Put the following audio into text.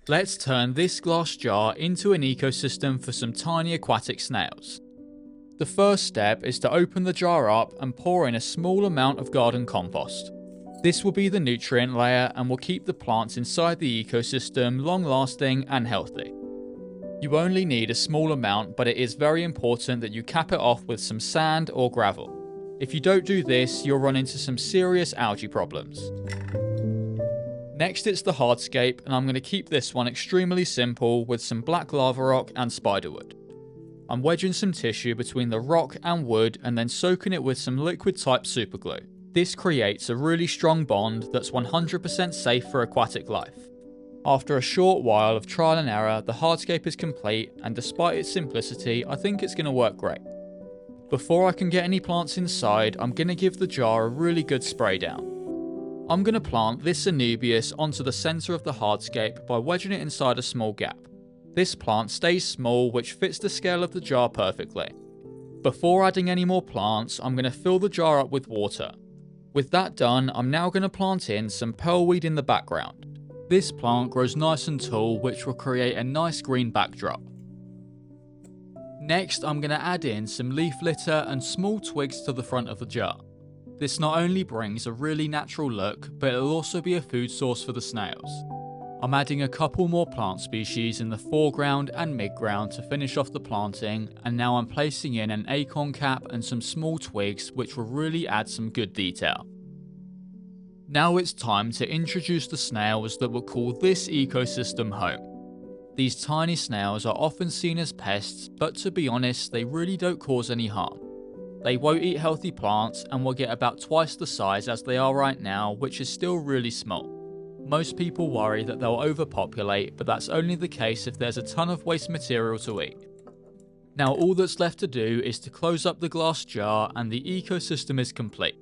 Let's turn this glass jar into an ecosystem for some tiny aquatic snails. The first step is to open the jar up and pour in a small amount of garden compost. This will be the nutrient layer and will keep the plants inside the ecosystem long lasting and healthy. You only need a small amount, but it is very important that you cap it off with some sand or gravel. If you don't do this, you'll run into some serious algae problems. Next it's the hardscape, and I'm going to keep this one extremely simple with some black lava rock and spiderwood. I'm wedging some tissue between the rock and wood and then soaking it with some liquid type superglue. This creates a really strong bond that's 100% safe for aquatic life. After a short while of trial and error, the hardscape is complete, and despite its simplicity, I think it's going to work great. Before I can get any plants inside, I'm going to give the jar a really good spray down. I'm going to plant this Anubias onto the centre of the hardscape by wedging it inside a small gap. This plant stays small, which fits the scale of the jar perfectly. Before adding any more plants, I'm going to fill the jar up with water. With that done, I'm now going to plant in some pearlweed in the background. This plant grows nice and tall, which will create a nice green backdrop. Next, I'm going to add in some leaf litter and small twigs to the front of the jar. This not only brings a really natural look, but it'll also be a food source for the snails. I'm adding a couple more plant species in the foreground and midground to finish off the planting, and now I'm placing in an acorn cap and some small twigs, which will really add some good detail. Now it's time to introduce the snails that will call this ecosystem home. These tiny snails are often seen as pests, but to be honest, they really don't cause any harm. They won't eat healthy plants and will get about twice the size as they are right now, which is still really small. Most people worry that they'll overpopulate, but that's only the case if there's a ton of waste material to eat. Now all that's left to do is to close up the glass jar and the ecosystem is complete.